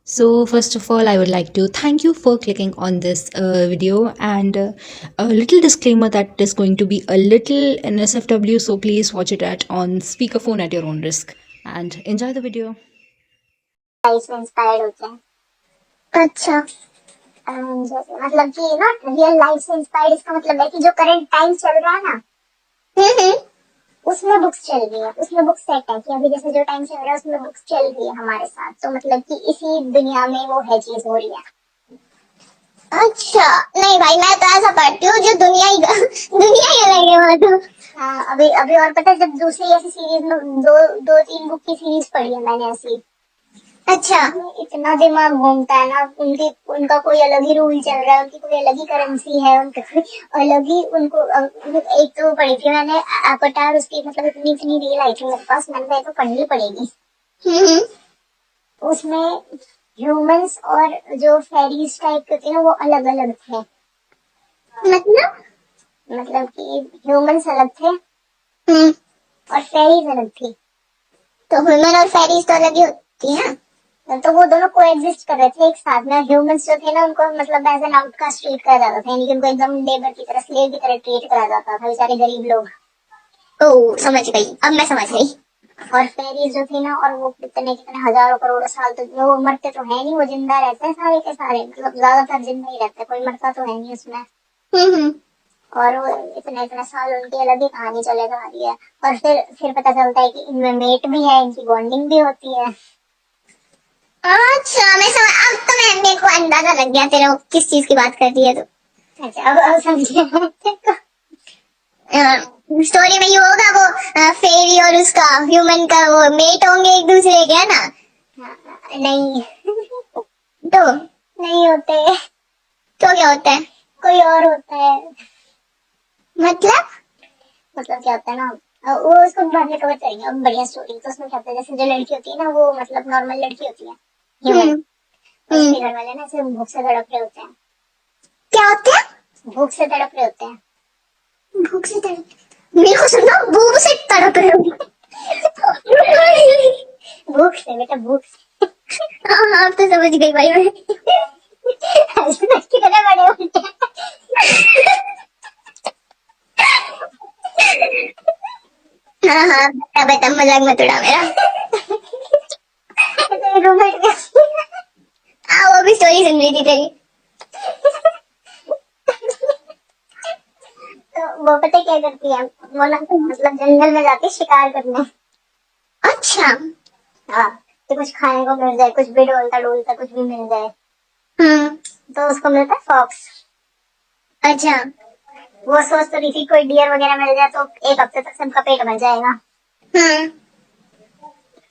So, first of all, I would like to thank you for clicking on this video, and a little disclaimer that is going to be a little NSFW, so please watch it at on speakerphone at your own risk and enjoy the video. Life से inspired होते हैं। अच्छा। जैसे मतलब कि ना real life से inspired इसका मतलब है कि जो करंट टाइम चल रहा है ना हम्म उसमें बुक्स चल रही है, उसमें बुक्स सेट है कि अभी जैसे जो टाइम चल रहा है उसमें बुक्स चल रही है हमारे साथ, तो मतलब कि इसी दुनिया में वो है चीज हो रही है। अच्छा नहीं भाई, मैं तो ऐसा पढ़ती हूँ जो दुनिया ही दुनिया ही अलग है वो तो। हाँ, अभी अभी और पता है, जब दूसरी ऐसी सीरीज में दो दो तीन बुक की सीरीज पढ़ी है मैंने ऐसी। अच्छा। इतना दिमाग घूमता है ना, उनकी उनका कोई अलग ही रूल चल रहा है, उनकी कोई अलग ही करेंसी है, उनका कोई अलग ही उनको एक तो पढ़ी थी मैंने एवटार, उसकी मतलब इतनी इतनी रील आई थी मेरे पास, मैंने कहा तो पढ़नी पड़ेगी। हम्म। उसमें ह्यूमंस और जो फेरीज टाइप के थे ना वो अलग अलग थे। मतलब कि ह्यूमंस अलग थे और फेरीज अलग थी। तो ह्यूमन और फेरीज तो अलग ही होती है, तो वो दोनों को एग्जिस्ट कर रहे थे एक साथ में। ह्यूमंस जो थे ना उनको मतलब एज एन आउटकास्ट ट्रीट करा जाता था, यानी कि उनको एकदम लेबर की तरह, स्लेव की तरह ट्रीट करा जाता था, बेचारे गरीब लोग। ओह समझ गई, अब मैं समझ गई। और फेरीज जो थी ना, और वो कितने कितने हजारों करोड़ों साल तक वो मरते तो है नहीं, वो जिंदा रहते हैं सारे के सारे, मतलब ज्यादातर जिंदा ही रहते हैं, कोई मरता तो है नहीं उसमें। हम्म। और वो इतने इतने साल उनकी अलग ही कहानी चले जा रही है। और फिर पता चलता है कि इनमें मेट भी है, इनकी बॉन्डिंग भी होती है। अच्छा मैं समझ, अब तो मैं मेरे को अंदाजा लग गया तेरा किस चीज की बात कर रही है तो। अच्छा अब समझ स्टोरी में ये होगा वो फेरी और उसका ह्यूमन का वो मेट होंगे एक दूसरे के, है ना? नहीं तो नहीं होते। तो क्या होता है? कोई और होता है। मतलब क्या होता है ना, वो उसको बाद में कवर करेंगे, अब बढ़िया स्टोरी। तो उसमें क्या होता है, जैसे जो लड़की होती है ना वो मतलब नॉर्मल लड़की होती है ह्यूमन, उसके घर वाले ना सिर्फ भूख से तड़प रहे होते हैं। क्या होते हैं? भूख से तड़प रहे होते हैं। भूख से तड़प, मेरे को सुना भूख से तड़प रहे होते भूख से बेटा, भूख से। हाँ हाँ अब तो समझ गई भाई मैं। हस्बैंड की तरह बड़े होते हैं। हाँ हाँ बता बता, मजाक मत उड़ा मेरा। रूममेट हाँ वो भी स्टोरी सुन रही थी तेरी। तो वो पता क्या करती है, वो ना मतलब जंगल में जाती है शिकार करने। अच्छा। हाँ, तो कुछ खाने को मिल जाए, कुछ भी डोलता डोलता कुछ भी मिल जाए। तो उसको मिलता है फॉक्स। अच्छा। वो सोच तो रही थी कोई डियर वगैरह मिल जाए तो एक हफ्ते तक सबका पेट भर जाएगा।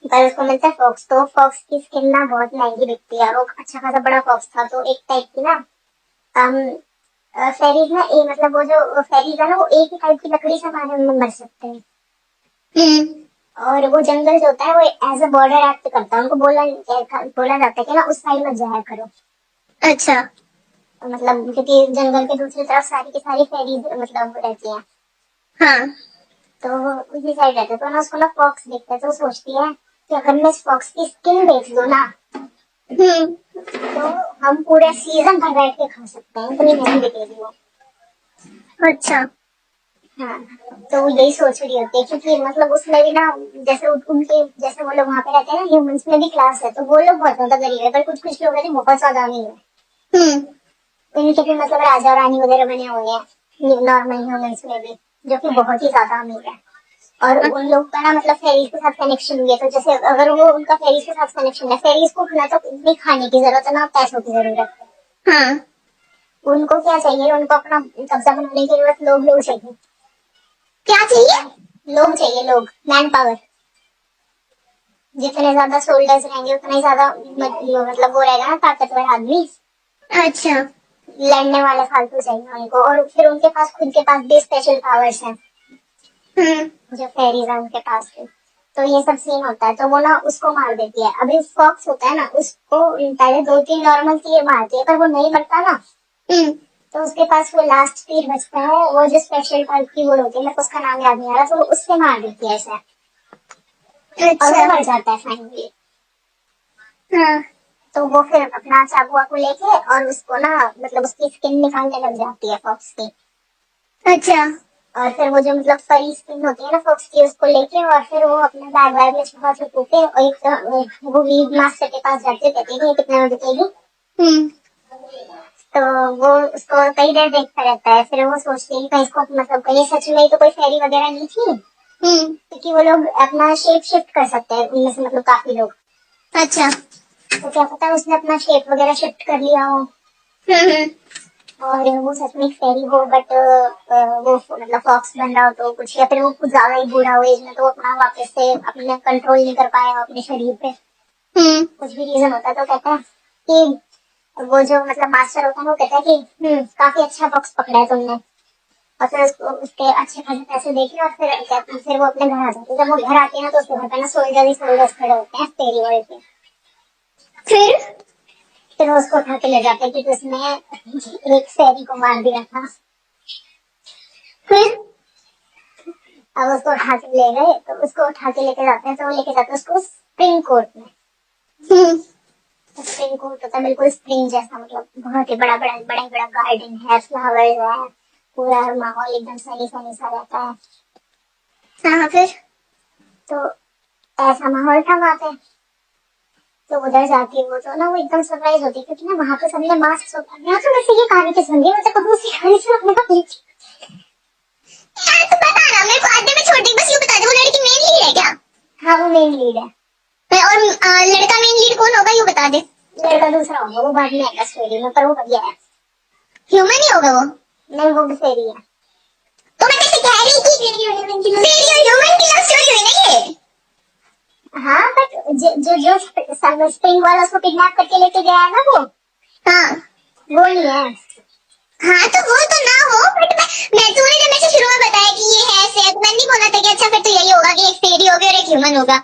पर उसको मिलता है फॉक्स, तो फॉक्स की स्किन ना बहुत महंगी बिकती है, वो अच्छा खासा बड़ा फॉक्स था, तो एक टाइप की ना फेरीज ना मतलब वो जो फेरीज है ना वो एक ही टाइप की लकड़ी से मारे में मर सकते हैं। और वो जंगल जो होता है वो एज अ बॉर्डर एक्ट करता है, उनको बोला जाता है कि ना उस साइड मत जाया करो। अच्छा। तो मतलब क्योंकि जंगल के दूसरी तरफ सारी की सारी फेरीज मतलब रहती हैं। हाँ। तो वो उसी साइड रहते, तो ना उसको ना फॉक्स दिखता है, तो वो सोचती है कि अगर मैं इस फॉक्स की स्किन बेच दूं ना तो हम पूरे सीजन भर बैठ के खा सकते हैं, इतनी महंगी बिकेगी वो। अच्छा। हाँ, तो वो यही सोच रही होती है, क्योंकि मतलब उसमें भी ना जैसे उनके जैसे वो लोग वहाँ पे रहते हैं ना, ह्यूमंस में भी क्लास है, तो वो लोग बहुत ज्यादा गरीब है, पर कुछ कुछ लोग हैं जो बहुत ज्यादा अमीर है। उनके भी मतलब राजा रानी वगैरह बने हुए हैं नॉर्मल ह्यूमंस में भी, जो कि बहुत ही ज्यादा अमीर है। और उन लोग का ना मतलब फेरीज के साथ कनेक्शन भी है, तो जैसे अगर वो उनका फेरीज के साथ कनेक्शन है, फेरीज को ना तो इतनी खाने की जरूरत है ना पैसों की जरूरत है। हाँ। उनको क्या चाहिए, उनको अपना कब्जा बनाने की जरूरत, लोग चाहिए। क्या चाहिए? लोग चाहिए, लोग, मैन पावर। जितने ज्यादा सोल्जर्स रहेंगे उतना ही ज्यादा मतलब वो रहेगा ना ताकतवर आदमी। अच्छा। लड़ने वाले फालतू चाहिए उनको, और फिर उनके पास खुद के पास भी स्पेशल पावर्स हैं। जो फेरीज है उनके पास भी। तो ये सब सीन होता है, तो वो ना उसको मार देती है। अभी फॉक्स होता है ना, उसको पहले दो तीन नॉर्मल तीर मारती है, पर वो नहीं मरता ना। तो उसके पास वो लास्ट तीर बचता है, वो जो स्पेशल टाइप की वो होती है, मेरे को उसका नाम याद नहीं आ रहा, तो उससे मार देती है ऐसा। अच्छा। और वो मर जाता है फाइनली। हाँ। तो वो फिर अपना चाकू वाकू लेके और उसको ना मतलब उसकी स्किन निकालने लग जाती है फॉक्स की। अच्छा। और फिर वो जो मतलब फरी स्किन होती है ना फॉक्स की, उसको लेके और फिर वो अपना बैग वैग में छुपा छुपू के और एक तो वो वीड मास्टर के पास जाती है, कहती है कि ये कितने में बिकेगी। तो वो उसको कई देर देखता रहता है, फिर वो सोचती है कि कहीं इसको मतलब कहीं सच में तो कोई फेरी वगैरह नहीं थी, क्योंकि वो लोग अपना शेप शिफ्ट कर सकते हैं उनमें से मतलब काफी लोग। अच्छा। तो क्या पता उसने अपना शेप वगैरह शिफ्ट कर लिया हो और वो सच में फेरी हो, बट वो मतलब फॉक्स बन रहा हो तो कुछ, या फिर वो कुछ ज्यादा ही बूढ़ा हो एज में तो वो अपना वापस से अपने कंट्रोल नहीं कर पाया अपने शरीर पे, कुछ भी रीजन होता है। तो कहता है कि वो जो मतलब मास्टर होता है वो कहता है कि काफी अच्छा फॉक्स पकड़ा है तुमने, और फिर उसको उसके अच्छे खासे पैसे देके और फिर वो अपने घर आ जाती है। जब वो घर आती है ना तो उसके घर पे ना सोल्जर्स खड़े होते हैं फेरी वाले के। फिर वो उसको उठा के ले जाते हैं क्योंकि उसने एक फेरी को मार दिया था। फिर अब उसको उठा के ले गए, तो उसको उठा के लेके जाते हैं, तो वो लेके जाते हैं उसको स्प्रिंग कोर्ट में। स्प्रिंग कोर्ट होता है बिल्कुल स्प्रिंग जैसा, मतलब बहुत ही बड़ा गार्डन है, फ्लावर्स है, पूरा माहौल एकदम सनी सनी सा रहता है। हाँ फिर तो ऐसा माहौल था वहां पे। तो उधर जाती है वो, तो ना वो एकदम सरप्राइज होती है क्योंकि ना वहां पे सबने मास्क उतारे। तो वैसे ये कहानी किस बन गई, मतलब कब दूसरी कहानी से अपने को यार, तू बता ना, मेरे को आधे में छोड़ दी, बस यूँ बता दे, वो लड़की मेन लीड है क्या? हाँ वो मेन लीड है। और लड़का मेन लीड कौन होगा, यूँ बता दे। लड़का दूसरा होगा, वो बाद में आएगा स्टोरी में, पर वो बढ़िया है। ह्यूमन ही होगा वो? नहीं वो भी फेरी है। तो मैं कैसे कह रही कि फेरी और ह्यूमन की लव स्टोरी हुई ना ये? हाँ बट जो स्प्रिंग वाला उसको किडनैप करके लेके गया है ना वो वो नहीं है। हाँ तो वो तो ना हो, बट मैं तूने जब मेरे से शुरू में बताया कि ये है ऐसे, तो मैंने नहीं बोला था कि अच्छा फिर तो यही होगा कि एक फेरी होगी और एक ह्यूमन होगा।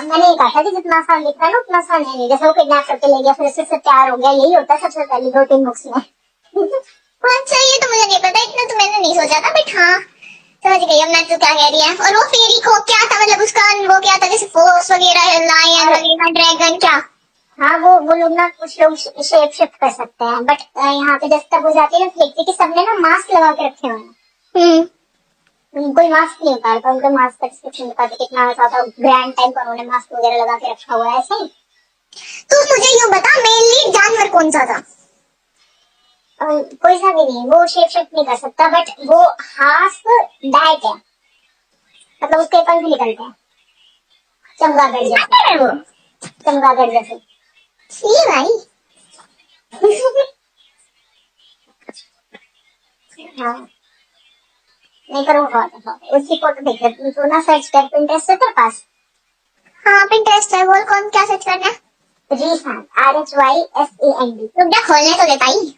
मैंने ये कहा था कि जितना आसान लिख रहा है ना उतना आसान है नहीं। जैसे वो किडनैप करके ले गया फिर उससे प्यार हो गया, यही होता है सबसे पहले 2-3 बुक्स में। अच्छा, ये तो मुझे नहीं पता, इतना तो मैंने नहीं सोचा था, बट हाँ समझ गई अब मैं, तो क्या कह रही है। और वो फेरी को क्या था, मतलब उसका वो क्या था, जैसे फोर्स वगैरह, लायन वगैरह, ड्रैगन क्या? हाँ वो लोग ना कुछ लोग शेप शिफ्ट कर सकते हैं, बट यहाँ पे जब तक हो जाती है ना तो देखते हैं कि सबने ना मास्क लगा के रखे हुए हैं। कोई मास्क नहीं उतार था, उनका मास्क का डिस्क्रिप्शन बताते कितना ज्यादा ग्रैंड टाइम पर उन्होंने मास्क वगैरह लगा के रखा हुआ है ऐसे ही। तू मुझे यूँ बता, मेनली जानवर कौन सा था? कोई सा भी नहीं, वो शेप शिफ्ट नहीं कर सकता, बट वो हाफ बैट है, मतलब उसके पंख निकलते हैं चमगादड़ जैसे। वो चमगादड़ जैसे। ये भाई हाँ नहीं पर वो बहुत है, उसकी फोटो देख रहे तू ना, सर्च कर पिंटरेस्ट है तेरे पास? हाँ पिंटरेस्ट है, बोल कौन, क्या सर्च करना है? रीसैंड RHYSAND। रुक जा, खोलने तो दे भाई।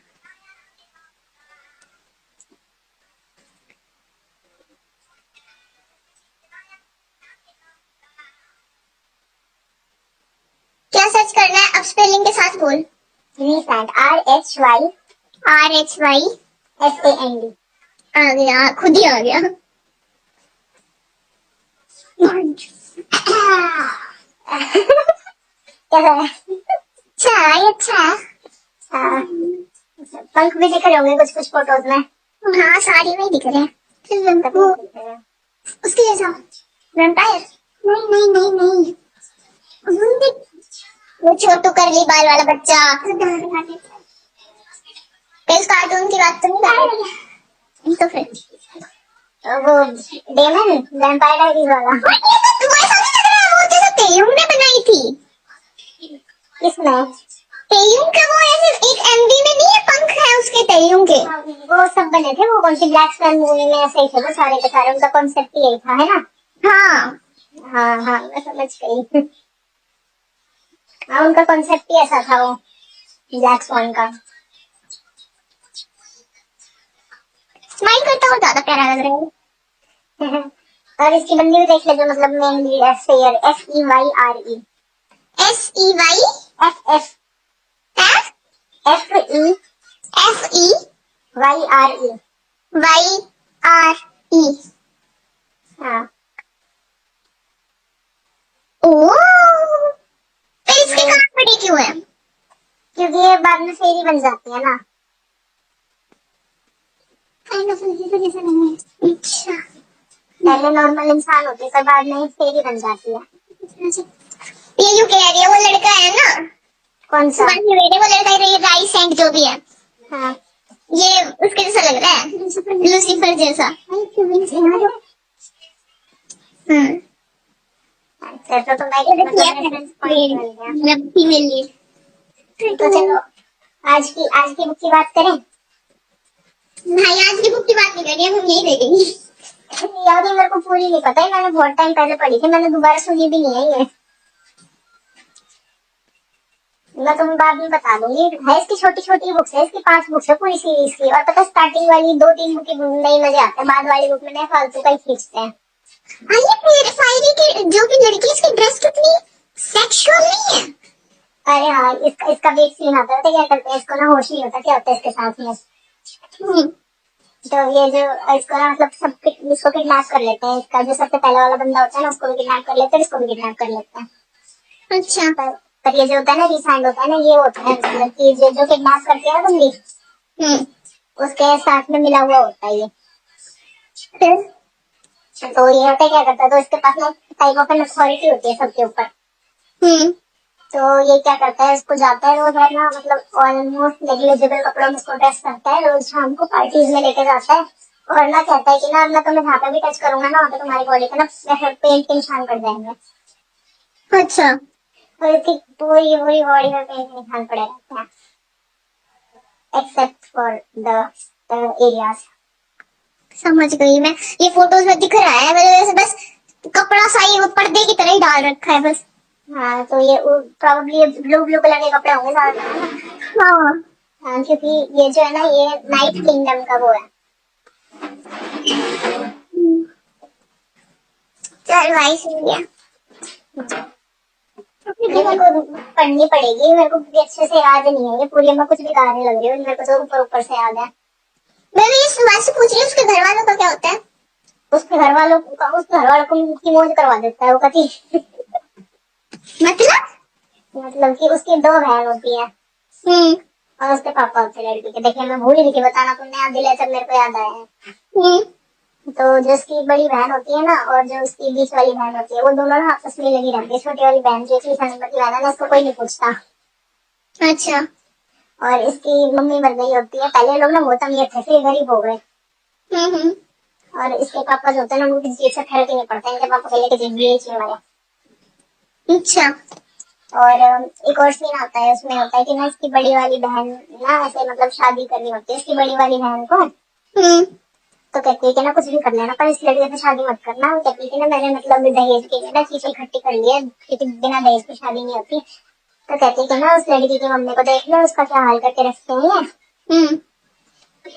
क्या सर्च करना है, अब स्पेलिंग के साथ बोल। रीसैंड RHYSAND। RHYSAND आ गया, खुद ही आ गया। कैसा है? अच्छा है, ये अच्छा है। हाँ, पंख भी दिख रहे होंगे कुछ कुछ फोटोज में। हाँ सारी में दिख रहे हैं। फिर वो उसके जैसा वैम्पायर? नहीं नहीं नहीं नहीं, वो छोटू करली बाल वाला बच्चा। इस कार्टून की बात तो नहीं कर रही? तो फिर वो डेमन वैम्पायर डायरीज वाला। ये तो तुम्हें समझ लग रहा है, वो जैसे तेयुम ने बनाई थी। किसमें? तेयुम का वो ऐसे एक एमवी में नहीं है, पंख है उसके तेयुम के। वो सब बने थे, वो कौन सी ब्लैक स्वन मूवी में ऐसे ही थे वो सारे के सारे, उनका कॉन्सेप्ट यही था है ना। हाँ हाँ हाँ मैं समझ गई। हाँ उनका कॉन्सेप्ट ही ऐसा था वो ब्लैक स्वॉन का। स्माइल करता हुआ ज्यादा प्यारा लग रहा है। और इसकी बंदी भी देख ले, जो मतलब मेन लीड है fair, FEYRE। SEY F F FEYRE। FEYRE। हाँ ओ, फिर इसके कान बड़े क्यों है? क्योंकि ये बाद में फेरी बन जाती है ना। काइंड ऑफ जैसा लग रहा है। अच्छा। पहले नॉर्मल इंसान होती है पर बाद में फेरी बन जाती है। ये जो कह रही है वो लड़का है ना, कौन सा? सुभाष बेटे वो लड़का है, ये राइस एंड जो भी है, हाँ ये उसके जैसा लग रहा है, लूसीफर जैसा। अच्छा तो तुम्हारी मतलब रेफरेंस पॉइंट बन गया। मतलब फीमेल लीड। तो चलो आज की बुक की बात करें। भाई आज की बुक की बात नहीं करनी है, हम यही देखेंगे। यार ये मेरे को पूरी नहीं पता है, मैंने बहुत टाइम पहले पढ़ी थी, मैंने दोबारा सुनी भी नहीं है ये। मैं तुम्हें बाद में बता दूंगी। है इसकी छोटी छोटी बुक्स है, इसकी 5 बुक्स है पूरी सीरीज की। और पता स्टार्टिंग वाली 2-3 बुक नहीं मजे आते हैं, बाद वाली बुक में नए फालतू का ही खींचते हैं। अरे फिर फायरी की जो भी लड़की, इसकी ड्रेस कितनी सेक्सुअल नहीं है। अरे हाँ, इसका भी एक सीन आता है, क्या करते हैं इसको ना, होश नहीं होता क्या होता है इसके साथ में। तो ये जो इसको ना मतलब इसको किडनैप कर लेते हैं। इसका जो सबसे पहले वाला बंदा होता है ना, उसको भी किडनैप कर लेते हैं, इसको भी किडनैप कर लेते हैं। अच्छा। पर ये जो होता है ना, रिसाइंड होता है ना, ये होता है मतलब कि जो किडनैप करते हैं ना बंदी, उसके साथ में मिला हुआ होता है ये। तो ये होता है क्या करता है, तो इसके पास ना टाइप ऑफ एन अथॉरिटी होती है सबके ऊपर। तो ये क्या करता है, इसको जाता है रोज ना, मतलब ऑलमोस्ट नेग्लिजिबल कपड़ों में इसको ड्रेस करता है, रोज शाम को पार्टीज में लेके जाता है। और ना कहता है कि ना मैं तुम्हें जहाँ पे भी टच करूंगा ना, वहाँ पे तुम्हारी बॉडी पे ना पेंट के निशान पड़ जाएंगे। अच्छा। और इसकी पूरी पूरी बॉडी में पेंट के निशान पड़े रहते हैं, एक्सेप्ट फॉर द एरियाज। समझ गई मैं, ये फोटोज में दिख रहा है मेरे वैसे, बस कपड़ा सा ही वो पर्दे की तरह ही डाल रखा है बस। हाँ तो ये प्रॉब्ली ब्लू ब्लू कलर के कपड़े होंगे ज्यादातर। हाँ क्योंकि ये जो है ना, ये नाइट किंगडम का वो है। चल भाई सुन गया। मेरे को पढ़नी पड़ेगी, मेरे को भी अच्छे से याद नहीं है ये पूरी, मैं कुछ भी गाने लग रही हूँ, मेरे को तो ऊपर ऊपर से याद है। मैं भी इस बात से पूछ रही हूँ, उसके घर वालों का क्या होता है। उसके घर वालों की मौज करवा देता है वो कभी। मतलब कि उसकी 2 बहन होती है और उसके पापा होते हैं लड़की के। देखिए मैं भूल गई थी बताना, तुमने याद दिलाया जब मेरे को याद आया है। तो जो उसकी बड़ी बहन होती है ना, और जो उसकी बीच वाली बहन होती है, वो दोनों ना आपस में लगी रहती है। छोटी वाली बहन जो 3 नंबर की बहन है ना, उसको कोई नहीं पूछता। अच्छा। और इसकी मम्मी मर गई होती है। पहले लोग ना बहुत अमीर थे, फिर गरीब हो गए। और इसके पापा जो होते हैं ना, उनको किसी चीज से फर्क ही नहीं पड़ता, इनके पापा पहले के जिंदगी ही चाहिए हमारे। अच्छा। और एक और सीन आता है, उसमें होता है कि ना इसकी बड़ी वाली बहन ना ऐसे मतलब शादी करनी होती है इसकी बड़ी वाली बहन को। तो कहती है कि ना कुछ भी कर लेना पर इस लड़के से शादी मत करना। वो कहती है कि ना मैंने मतलब दहेज के लिए ना चीजें इकट्ठी कर ली है, क्योंकि बिना दहेज की शादी नहीं होती। तो कहती है कि ना उस लड़की की मम्मी को देख लो, उसका क्या हाल करके रखते हैं,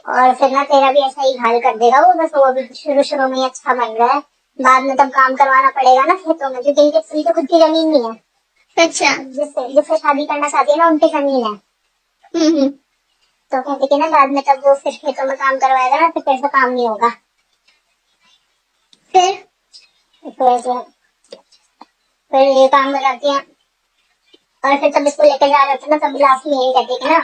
और फिर ना तेरा भी ऐसा ही हाल कर देगा वो। बस वो अभी शुरू शुरू में ही अच्छा बन रहा है, बाद में तब काम करवाना पड़ेगा ना खेतों में, क्योंकि इनके खुद की जमीन नहीं है। अच्छा। जिससे शादी करना चाहती है ना, उनकी जमीन है। तो कहते कि ना बाद में तब वो फिर खेतों में काम करवाएगा ना, फिर से काम नहीं होगा। फिर ये काम कराती है। और फिर तब इसको लेकर जा रहे थे ना, तब लास्ट में यही कहती है ना,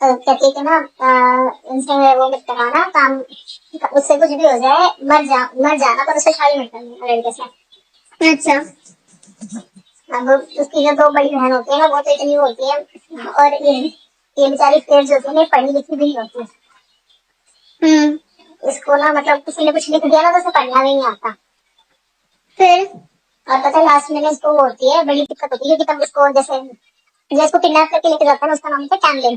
कहती है कि ना इनसे वो मत कराना काम, उससे कुछ भी हो जाए, मर जाना पर उससे शादी मत करनी लड़के से। अच्छा। अब उसकी जो 2 बड़ी बहन होती है ना, वो तो इतनी होती है, और ये बेचारी फिर जो होती है पढ़ी लिखी भी नहीं होती। इसको ना मतलब किसी ने कुछ लिख दिया ना, तो उसे पढ़ना भी नहीं आता। फिर और पता है लास्ट में ना इसको होती है बड़ी दिक्कत होती है, क्योंकि तब इसको जैसे जिसको किडनैप करके लेके जाता है ना, उसका नाम था कैमलिन।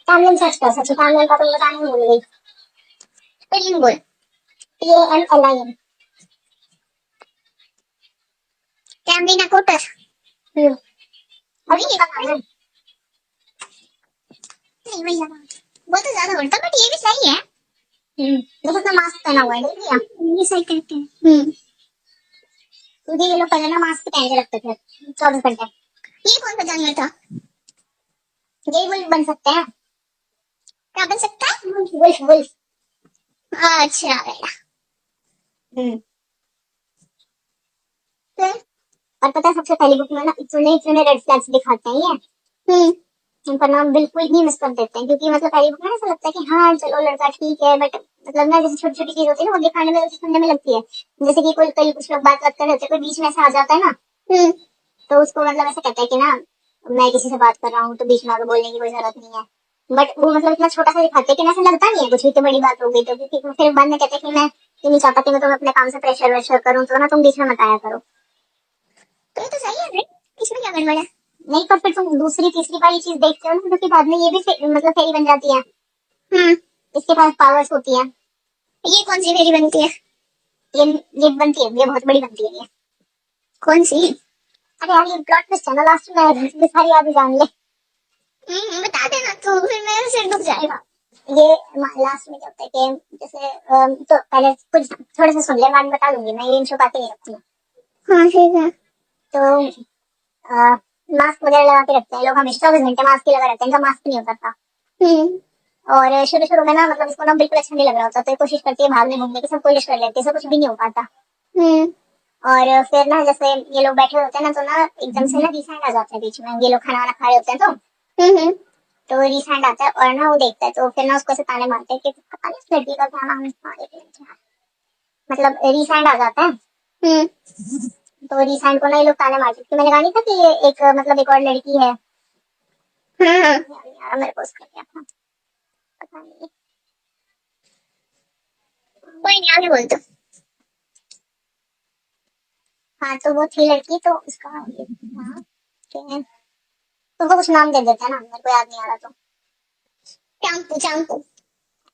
कैमलिन सच कैमलिन का तो बताने भूल गई। स्पेलिंग बोल। CAMLIN। कैमरीना कोटर। अभी ये नाम है। नहीं वही ज्यादा, वो तो ज्यादा उल्टा, बट ये भी सही है। देखो इसने मास्क पहना हुआ है, देख लिया। ये सही करते हैं। क्योंकि ये लोग पहले ना मास्क पहन के रखते थे 24 घंटे। ये कौन सा जानवर था। यही वुल्फ बन सकते हैं। क्या बन सकता है। Wolf wolf. अच्छा बेटा। फिर और पता है सबसे पहली बुक में ना इतने इतने रेड फ्लैग्स दिखाते हैं ये, उन पर ना बिल्कुल ही मिस कर देते हैं, क्योंकि मतलब पहली बुक में ऐसा लगता है कि हाँ चलो लड़का ठीक है, बट मतलब ना जैसे छोटी छोटी चीज होती है ना वो दिखाने में सुनने में लगती है, जैसे कि कोई कोई कुछ लोग बात बात कर रहे होते हैं, कोई बीच में ऐसा आ जाता है ना, तो उसको मतलब ऐसा कहता है कि ना मैं किसी से बात कर रहा हूँ तो बीच में आगे बोलने की कोई जरूरत नहीं है, बट वो मतलब इतना छोटा सा दिखाते हैं कि ना ऐसा लगता नहीं है कुछ भी, तो बड़ी बात हो गई, तो क्योंकि फिर बाद में कहते हैं कि मैं ये नहीं चाहता कि मैं तुम्हें अपने काम से प्रेशर वेशर करूँ, तो ना तुम बीच में मत आया करो। तो ये तो सही है, इसमें क्या गड़बड़ है? नहीं, पर फिर तुम दूसरी तीसरी वाली चीज देखते हो ना, क्योंकि बाद में ये भी मतलब फेरी बन जाती है, इसके पास पावर्स होती है। ये कौन सी फेरी बनती है? ये बनती है, ये बहुत बड़ी बनती है ये। कौन सी? अरे यार ये प्लॉट ट्विस्ट है ना, लास्ट में सारी याद जान ले। बता देना तो फिर मेरा सिर दुख जाएगा। ये लास्ट में क्या होता है कि जैसे तो पहले कुछ थोड़ा सा सुन ले, बाद में बता दूंगी मैं, ये छुपा के नहीं रखूंगी। हाँ ठीक है। तो मास्क वगैरह लगा के रखते हैं लोग, हमेशा 24 घंटे मास्क ही लगा रहते हैं, इनका मास्क नहीं होता था। और शुरू शुरू में ना मतलब इसको ना बिल्कुल अच्छा नहीं लग रहा होता, तो ये कोशिश करती है भागने घूमने की, सब कोशिश कर लेती है, सब कुछ भी नहीं हो पाता। और फिर ना जैसे ये लोग बैठे होते हैं ना, तो ना एकदम से ना रिसैंड आ जाता है बीच में, ये लोग खाना वाना खा रहे होते हैं, तो रिसैंड आता है और ना वो देखता है, तो फिर ना उसको ऐसे ताने मारते हैं कि पता नहीं इस लड़की का क्या नाम है, एक मिनट यार, मतलब रिसैंड आ जाता है। तो रिसैंड को ना ये लोग ताने मारते हैं, मैंने कहा नहीं था कि ये एक मतलब एक और लड़की है। यार मेरे को उसका क्या था पता नहीं। कोई नहीं, आगे बोल तो। हाँ तो वो थी लड़की, तो उसका ये था कि तुमको कुछ नाम दे देते हैं ना, मेरे को याद नहीं आ रहा, तो चांपू चांपू।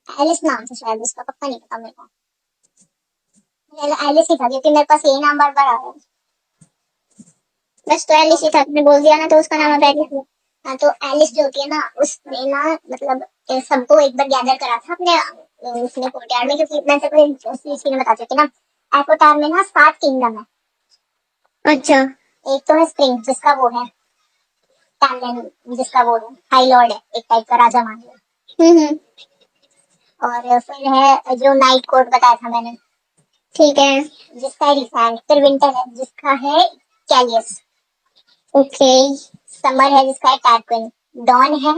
एलिस नाम था शायद उसका, पक्का नहीं पता मेरे को, एलिस ही था, क्योंकि मेरे पास यही नाम बार बार आ रहा है। बस तो एलिस ही था, तुमने बोल दिया ना तो उसका नाम अब एलिस है। हाँ तो एलिस जो होती है ना, उसने ना मतलब सबको एक बार गैदर करा था अपने उसने कोर्टयार्ड में, क्योंकि मैं तेरे को इसी में बताती थी ना, एकोटार में ना 7 किंगडम है। अच्छा। एक तो है स्प्रिंग जिसका वो है टैमलिन, जिसका वो है हाई लॉर्ड है, एक टाइप का राजा मान लो। और फिर है जो नाइट कोर्ट बताया था मैंने, ठीक है। जिसका है रिसैंड, फिर विंटर है जिसका है कैलियस, ओके। समर है जिसका है टैरक्विन, डॉन है,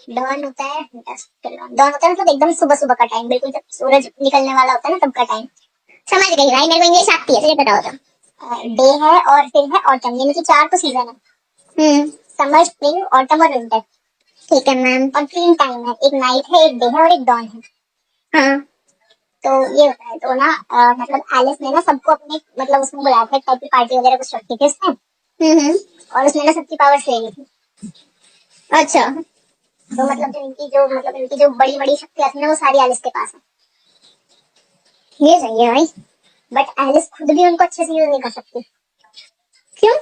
डॉन होता है डॉन होता है मतलब एकदम सुबह सुबह का टाइम, बिल्कुल जब सूरज निकलने वाला होता है ना तब का टाइम। समझ गई भाई, मेरे को इंग्लिश आती है, तुझे पता होता। डे है और फिर है ऑटम, यानी कि 4 तो सीजन है, समर स्प्रिंग ऑटम और विंटर। ठीक है मैम। और 3 टाइम है, एक नाइट है, एक डे है और एक डॉन है। हाँ। तो ये होता है, तो ना मतलब एलिस ने ना सबको अपने मतलब उसमें बुलाया था, एक टाइप की पार्टी वगैरह कुछ रखी थी उसने, और उसने ना सबकी पावर्स ले ली थी। अच्छा। तो मतलब इनकी जो बड़ी बड़ी शक्तियां थी ना, वो सारी एलिस के पास है। ये सही है भाई। बट एलिस खुद भी उनको अच्छे से यूज नहीं कर सकती। क्यों?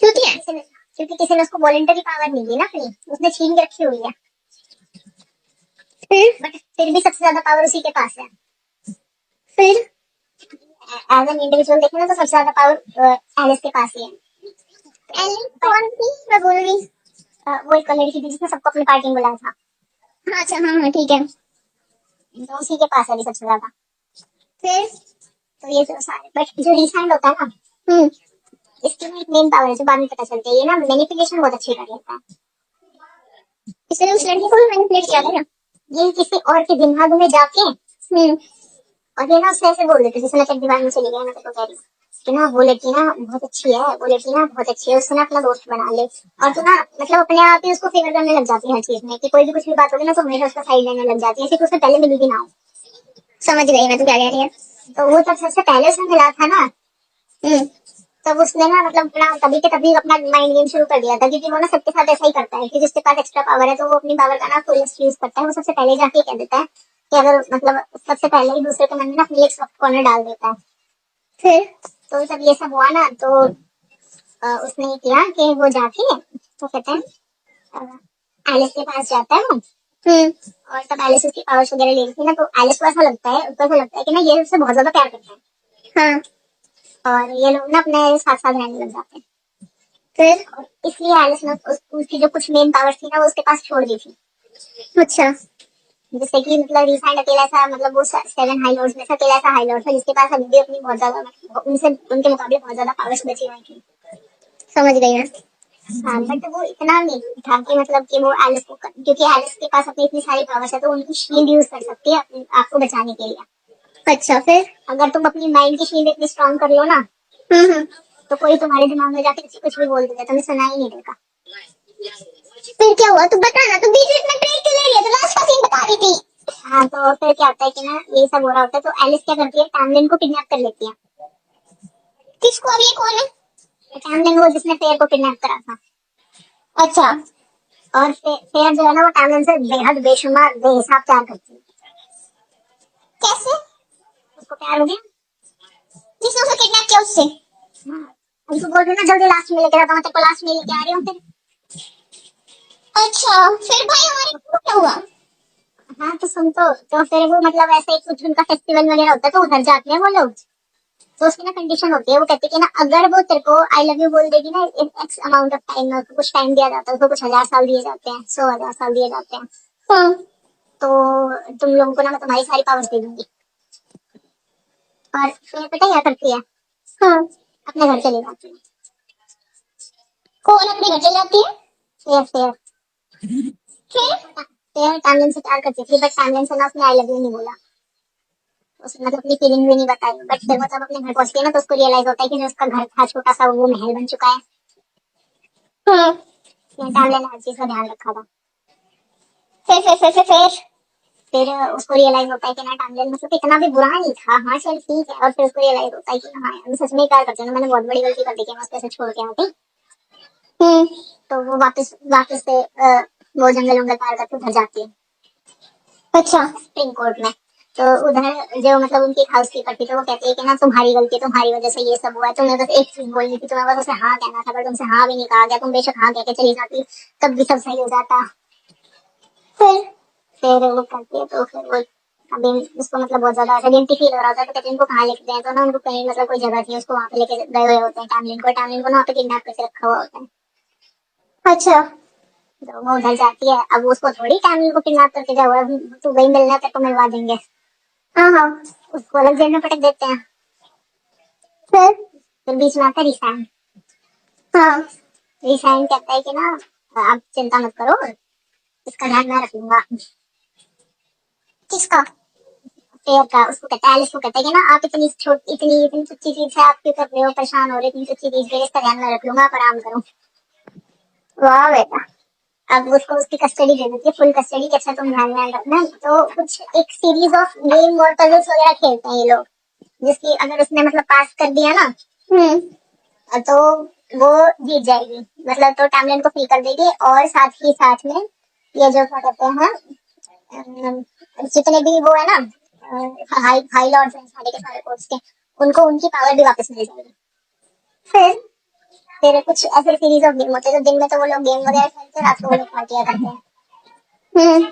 क्योंकि है। क्योंकि किसी ने उसको वॉलंटरी पावर नहीं दी ना अपनी, उसने छीन के रखी हुई है। बट फिर भी सबसे ज्यादा पावर उसी के पास है। फिर एज एन इंडिविजुअल देखें ना, तो सबसे ज्यादा पावर एलिस के पास ही है। एलिस कौन थी, मैं भूल गई। वो एक लड़की थी जिसने सबको अपनी पार्टी में बुलाया था, हाँ अच्छा, हाँ ठीक है। तो उसी के पास है अभी सबसे ज्यादा। फिर तो ये जो सारे, बट जो रिसैंड होता है ना, इसकी ना एक मेन पावर है जो बाद में पता चलती है, ये ना मैनिपुलेशन बहुत अच्छी कर लेता है। इसने उस लड़की को भी मैनिपुलेट किया था क्या? ये किसी और के दिमाग में जाके और ये ना उससे ऐसे बोल देते, जैसे मैं तेरे दिमाग में चली गई, मैं तेरे को कह रही हूँ कि ना वो लड़की ना बहुत अच्छी है, वो लड़की ना बहुत अच्छी है, उसको ना अपना दोस्त बना ले, और तू ना मतलब अपने आप ही उसको फेवर करने लग जाती है हर चीज में, कि कोई भी कुछ भी बात होगी ना तो हमेशा उसका साइड लेने लग जाती है, सिर्फ उससे पहले मिली भी ना हो। समझ गई मैं, तू क्या कह रही है। तो वो जब सबसे पहले उसने मिला था ना, तब उसने ना मतलब अपना तभी के तभी अपना माइंड गेम शुरू कर दिया था, क्योंकि वो ना सबके साथ ऐसा ही करता है कि जिसके पास एक्स्ट्रा पावर है तो वो अपनी पावर का ना फुल यूज करता है, वो सबसे पहले जाके कह देता है कि अगर मतलब सबसे पहले ही दूसरे के मन में ना अपनी एक सॉफ्ट कॉर्नर डाल देता है। फिर तो जब ये सब हुआ ना, तो उसने ये किया कि वो जाके तो कहते हैं एलिस के पास जाता है वो, और तब एलिस उसकी पावर्स वगैरह ले रही थी ना, तो एलिस को ऐसा लगता है, उसको ऐसा लगता है कि ना ये उससे बहुत ज्यादा प्यार करता है। हाँ। और ये लोग ना अपने साथ साथ रहने लग जाते हैं। फिर इसलिए एलिस ने उसकी जो कुछ मेन पावर्स थी ना वो उसके पास छोड़ दी थी। अच्छा। जिससे कि मतलब रिसेंट अकेला ऐसा मतलब वो 7 हाई लॉर्ड्स में से अकेला ऐसा हाई लॉर्ड था जिसके पास अभी भी अपनी बहुत ज्यादा उनसे उनके मुकाबले बहुत ज्यादा पावर्स बची हुई थी। समझ गई मैं। हाँ बट वो इतना नहीं था कि मतलब कि वो एलिस को क्योंकि एलिस के पास अपनी इतनी सारी पावर्स है तो उनकी शील्ड यूज कर सकती है आपको बचाने के लिए। अच्छा फिर? अगर तुम अपनी माइंड की शील्ड इतनी स्ट्रांग कर लो ना हम्म। तो कोई तुम्हारे दिमाग में जाके कुछ भी बोल देगा, तुम्हें सुना ही नहीं देगा। फिर क्या हुआ? तू बता ना, तू बीच बीच में ब्रेक क्यों ले रही है? तो लास्ट का सीन बता रही थी। हाँ तो फिर क्या होता है कि ना ये सब हो रहा होता है तो एलिस क्या करती है, टैमलिन को किडनैप कर लेती है। किसको? अब ये कौन है? टैमलिन वो जिसने फेयर को किडनैप करा था। अच्छा। और फेयर जो है ना वो टैमलिन से बेहद बेशुमार बेहिसाब प्यार करती है। कैसे? उसको प्यार हो गया। जिसने उसे किडनैप किया उससे? हाँ, उनको बोल रही ना जल्दी लास्ट में लेकर आता हूँ, तेरे को लास्ट में लेके आ रही हूँ फिर। अच्छा फिर भाई हमारे को क्या हुआ? हाँ तो सुन तो फिर वो मतलब ऐसे ही कुछ उनका फेस्टिवल वगैरह होता है तो उधर जाते हैं वो लोग। तो उसकी ना कंडीशन होती है, वो कहते हैं कि ना अगर वो तेरे को आई लव यू बोल देगी ना एक्स अमाउंट ऑफ टाइम में, कुछ टाइम दिया जाता है उसको, कुछ 1000 साल दिए जाते हैं, 100,000 साल दिए जाते हैं। हाँ। तो तुम लोगों को ना मैं तुम्हारी सारी पावर्स दे दूंगी। और फिर पता है क्या करती है, हाँ। अपने घर चली जाती है। कौन अपने घर चली जाती है? फेयर फेयर फिर? फेयर टाइमलाइन से प्यार करती थी बट टाइमलाइन से ना उसने आई लव यू नहीं बोला, उसने मतलब अपनी फीलिंग भी नहीं बताई। बट फिर वो जब अपने घर पहुंचती है ना तो उसको रियलाइज होता है कि जो उसका घर था छोटा सा वो महल बन चुका है। हाँ। टाइमलाइन ने हर चीज का ध्यान रखा था। फिर? फिर उसको रियलाइज होता है कि ना टाइमलाइन मतलब इतना भी बुरा नहीं था, हाँ चल ठीक है। और फिर उसको रियलाइज होता है कि हाँ यार, मैं सच में प्यार करती हूँ, मैंने बहुत बड़ी गलती कर दी कि मैं उसको ऐसे छोड़ के आती। हम्म। तो वो वापस वापस से वो जंगल वंगल पार करके उधर जाती है अच्छा। स्प्रिंग कोर्ट में। तो उधर जो मतलब उनकी हाउस कीपर थी तो वो कहती है कि ना तुम्हारी गलती, तुम्हारी वजह से ये सब हुआ है, तुम्हें बस एक चीज बोलनी थी, तुम्हें बस उसे हाँ कहना था, पर तुमसे हाँ भी नहीं कहा गया, तुम बेशक हाँ कह के चली जाती तब भी सब सही हो जाता। फिर? फिर वो करती है तो फिर वो अभी उसको मतलब बहुत ज्यादा ऐसा गिल्टी फील हो रहा था तो कहते हैं इनको कहाँ लेके गए, तो ना उनको कहीं मतलब कोई जगह थी उसको वहां पे लेके गए हुए होते हैं टाइमलिन को ना वहाँ पे किडनैप करके रखा हुआ होता है। अच्छा। तो वो उधर जाती है, अब उसको थोड़ी टाइमलिन को किडनैप करके गया हुआ है, तू वही मिलना है, तेरे को मिलवा देंगे। हाँ हाँ। उसको अलग जेल में पटक देते हैं। फिर? फिर बीच में आता है रिसैन। हाँ। रिसैन कहता है कि ना आप चिंता मत करो, इसका ध्यान मैं रख लूंगा। किसका? फेयर का। उसको कहता है एलिस को कहता है कि ना आप इतनी छोटी इतनी इतनी तुच्छी चीज से आप क्यों कर रहे हो, परेशान हो रहे हो इतनी तुच्छी चीज के लिए, इसका ध्यान मैं रख लूंगा, आप आराम करो। वाह बेटा। अब उसको उसकी कस्टडी दे देती है, फुल कस्टडी, अच्छा तुम ध्यान रखना। तो कुछ एक सीरीज ऑफ गेम और पजल्स वगैरह खेलते हैं ये लोग, जिसकी अगर उसने मतलब पास कर दिया ना हम्म। तो वो जीत जाएगी, मतलब तो टाइमलाइन को फ्री कर देगी। और साथ में ये जो क्या कहते हैं जितने भी वो है ना हाई हाई लॉर्ड्स हैं सारे के सारे कोर्ट्स के, उनको उनकी पावर भी वापस मिल जाएगी। फिर? फिर कुछ ऐसे सीरीज ऑफ गेम होते हैं, तो दिन में तो वो लोग गेम वगैरह खेलते हैं, रात को वो लोग पार्टियां करते हैं। हम्म।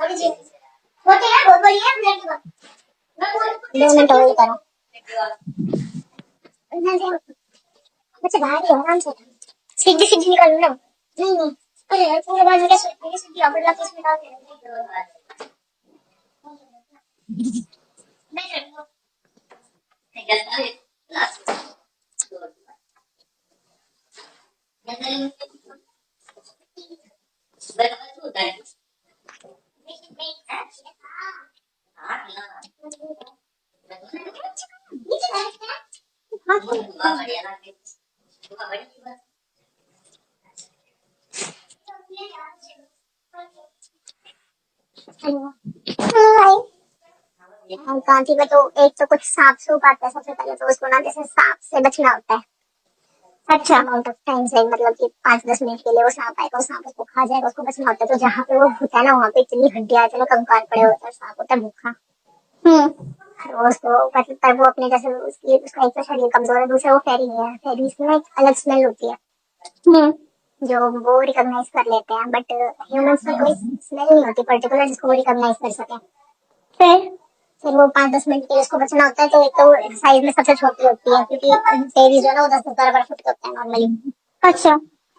थोड़ी सी होते हैं बहुत बढ़िया है। 2 मिनट होल्ड करो। बच्चे बाहर ही हो, आराम से सीधी सीधी निकाल लो। नहीं नहीं, अरे यार पूरे बाजू क्या सीधी सीधी आवर लाके इसमें डाल दे। कांची में तो एक तो कुछ सांप सूप आता है सबसे पहले, तो उसको ना जैसे सांप से बचना होता है। अच्छा अमाउंट ऑफ टाइम से, मतलब कि 5-10 मिनट के लिए वो सांप आएगा, वो सांप उसको खा जाएगा, उसको बचना होता है। तो जहाँ पे वो होता है ना वहाँ पे इतनी हड्डियां, इतने कंकाल पड़े होते हैं, सांप होता है भूखा। हम्म। वो उसको मतलब पर वो अपने जैसे उसकी उसका एक तो शरीर कमजोर है, दूसरा वो फेरी है, फेरी में एक अलग स्मेल होती है हम्म। जो वो रिकॉग्नाइज कर लेते हैं, बट ह्यूमंस में कोई स्मेल नहीं होती पर्टिकुलर जिसको वो रिकॉग्नाइज कर सके। फिर? फिर वो 5-10 मिनट के लिए उसको बचना होता है। तो एक तो साइज में सबसे छोटी होती है क्योंकि फेरी जो है ना वो 10-12 फुट के होते हैं नॉर्मली। अच्छा।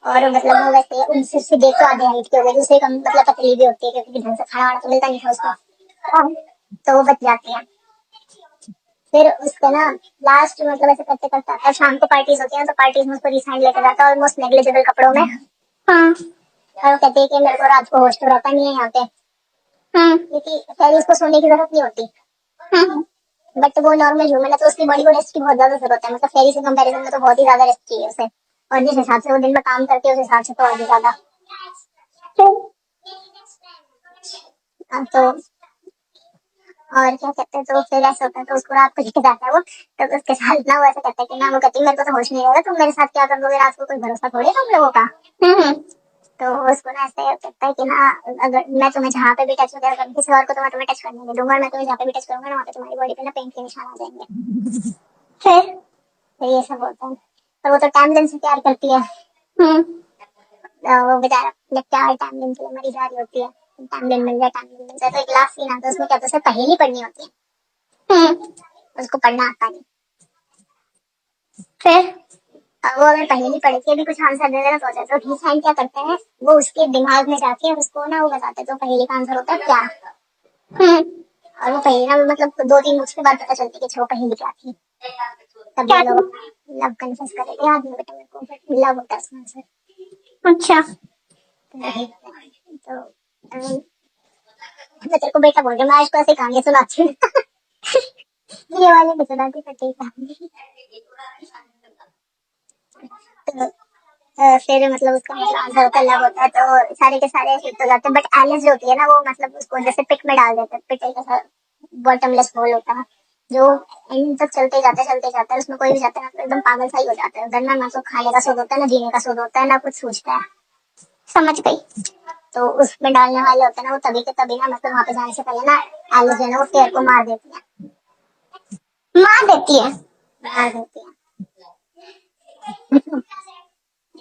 और मतलब वो वैसे उनसे से देख तो आधे हाइट की हो गई, दूसरे कम मतलब पतली भी होती है क्योंकि ढंग से खाना वाना तो मिलता नहीं था उसको। तो वो बच जाती है। फिर उसको ना लास्ट मतलब ऐसे करते करते आता है, शाम को पार्टीज होती हैं तो पार्टीज में उसको रिसाइन लेकर जाता है ऑलमोस्ट नेग्लिजिबल कपड़ों में। हाँ। और वो कहते हैं कि मेरे को रात को होश तो रहता नहीं है यहाँ पे, क्योंकि फेरीज को सोने की जरूरत नहीं होती। बट वो नॉर्मल ह्यूमन है तो उसकी बॉडी को रेस्ट की बहुत ज्यादा जरूरत है, मतलब फेरी से कंपैरिजन में तो बहुत ही ज्यादा रेस्ट चाहिए उसे। और जिस हिसाब से वो दिन में काम करती है उस हिसाब से तो और भी ज्यादा। तो और क्या कहते हैं, तो फिर ऐसा होता है तो उसको रात को लेके जाता है वो, तो उसके साथ ना वो ऐसा करता है कि ना वो कहती है मेरे को तो होश नहीं होगा, तुम मेरे साथ क्या कर दोगे रात को, कोई भरोसा थोड़ी है तुम लोगों का। तो उसको ना ऐसे कहता है कि ना अगर मैं तुम्हें जहाँ पे भी टच वगैरह करूँ किसी और को तो मैं तुम्हें टच करने नहीं दूंगा, और मैं तुम्हें जहाँ पे भी टच करूंगा ना वहाँ पे तुम्हारी बॉडी पे ना पेन के निशान आ जाएंगे। फिर ये सब होता है। पर वो तो टाइमलाइन से प्यार करती है। वो बेचारा जब प्यार टाइमलाइन के लिए मरी जा रही होती है, टाइमलाइन मिल जाए टाइमलाइन मिल जाए, तो एक लास्ट सीन आता है उसमें क्या होता है, उसे पहेली पढ़नी होती है। उसको पढ़ना आता नहीं। फिर वो अगर पहेली पढ़ के भी कुछ आंसर दे देना सोचा तो हिसाइन क्या करते हैं, वो उसके दिमाग में जाके उसको ना वो बताते हैं, तो पहेली का आंसर होता है क्या। और वो पहेली ना मतलब 2-3 बुक्स के बाद पता चलती है कि अच्छा वो पहेली क्या थी। तब ये लोग लव कन्फेस करेंगे, याद नहीं बेटा मेरे को, बट लव होता है उसका आंसर। अच्छा। तो मैं तेरे को बेटा बोल रही हूँ, मैं आज को ऐसे कहानी सुनाती हूँ। ये वाली भी सुनाती फटी कहानी। तो फिर मतलब उसका मतलब आंसर होता है लव होता है, तो सारे के सारे हिट हो जाते हैं, बट एलिस जो होती है ना वो मतलब उसको जैसे पिट में डाल देते हैं, पिट एक ऐसा बॉटमलेस होल होता है जो एंड तक चलते जाता है, उसमें कोई भी जाता है ना तो एकदम पागल सा ही हो जाता है, उधर ना तो खाने का सुध होता है ना जीने का सुध होता है ना कुछ सोचता है। समझ गई। तो उसमें डालने वाले होते हैं ना वो तभी के तभी ना मतलब वहां पे जाने से पहले ना एलिस जो है ना वो फेयर को मार देती है। मार देती है। मार देती है।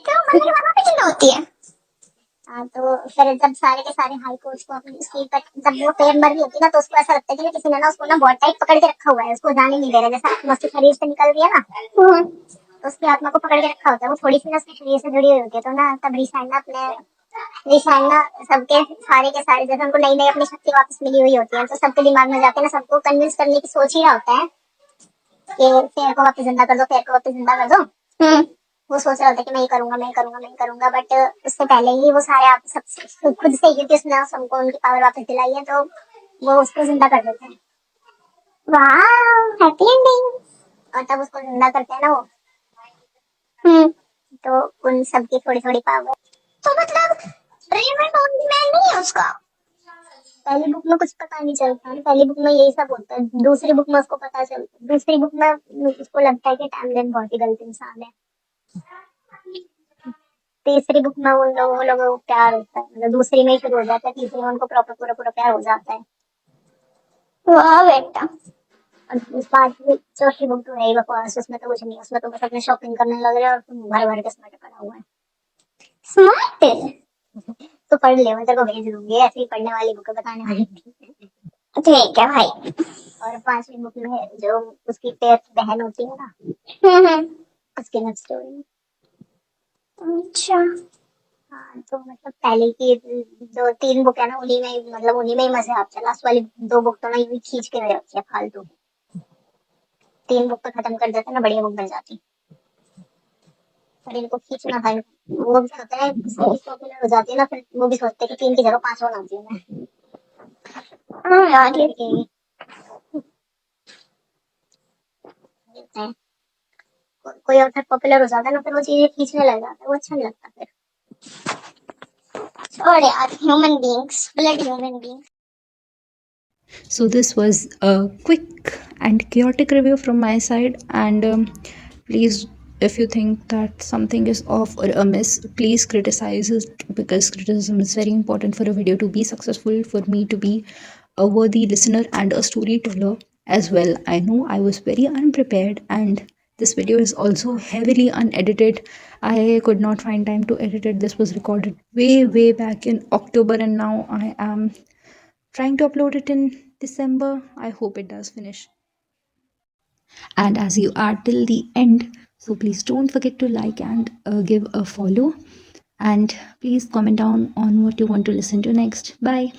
तो मरने के बाद वापस जिंदा होती है। हाँ, तो फिर जब सारे के सारे हाई कोर्ट को अपनी सीट पर जब वो पेड़ मर रही होती है ना तो उसको ऐसा लगता है कि किसी ने ना उसको ना बहुत टाइट पकड़ के रखा हुआ है, उसको जाने नहीं दे रहा, जैसा मस्ती शरीर से निकल रही है ना तो उसकी आत्मा को पकड़ के रखा होता है, वो थोड़ी सी ना उसके शरीर से जुड़ी हुई होती है। तो ना तब रिशान ना सबके सारे के सारे जैसे उनको नई नई अपनी शक्ति वापस मिली हुई होती है तो सबके दिमाग में जाके ना सबको कन्विंस करने की सोच ही रहा होता है कि फेयर को वापस जिंदा कर दो, फेयर को वापस जिंदा कर दो। वो सोच रहा था कि मैं ये करूंगा मैं ये करूंगा मैं ये करूंगा, बट उससे पहले ही वो सारे आप सब खुद से ही क्योंकि उसने सबको उनकी पावर वापस दिलाई है तो वो उसको जिंदा कर देते हैं। वाह हैप्पी एंडिंग। और तब उसको जिंदा करते हैं ना वो, तो उन सबकी थोड़ी थोड़ी पावर। तो मतलब रेमंड ओनली मैन नहीं है उसका। पहली बुक में कुछ पता नहीं चलता, पहली बुक में यही सब होता है, दूसरी बुक में उसको पता चलता है, दूसरी बुक में उसको लगता है कि टाइमलाइन बहुत ही गलत इंसान है, तीसरी बुक में उन लोगों को प्यार होता है, मतलब दूसरी में ही शुरू हो जाता है, तीसरी में उनको प्रॉपर पूरा पूरा प्यार हो जाता है। वाह बेटा। और उस बाद की चौथी बुक तो है ही बकवास, उसमें तो कुछ नहीं, उसमें तो बस अपने शॉपिंग करने लग रहे हैं और तुम भर भर के स्मार्ट पड़ा हुआ है। स्मार्ट तो पढ़ ले, मैं तेरे को भेज दूंगी, ऐसी ही पढ़ने वाली बुक बताने वाली थी। ठीक है भाई। और पांचवी बुक में जो उसकी पेट बहन होती है ना उसकी लव स्टोरी। अच्छा। हाँ तो मतलब पहले की 2-3 बुक है ना उन्हीं में मतलब उन्हीं में ही मजे आते हैं, लास्ट वाली 2 बुक तो ना यूं ही खींच के रह रखी है फालतू। 3 बुक तो खत्म कर देते ना बढ़िया बुक बन जाती, पर इनको खींचना था वो भी होता है सीरीज पॉपुलर हो जाती है ना फिर वो भी सोचते हैं कि 3 की जगह 5 बनाती हूँ मैं। हाँ यार ये कोई ऑथर पॉपुलर हो जाता है ना फिर वो चीजें खींचने लग जाता है, वो अच्छा नहीं लगता फिर। और यार human beings, blood human beings. So this was a quick and chaotic review from my side, and please, if you think that something is off or amiss, please criticize it, because criticism is very important for a video to be successful, for me to be a worthy listener and a storyteller as well. I know I was very unprepared, and this video is also heavily unedited. I could not find time to edit it. This was recorded way back in October, and now I am trying to upload it in December. I hope it does finish. And as you are till the end, so please don't forget to like and give a follow. and please comment down on what you want to listen to next. Bye.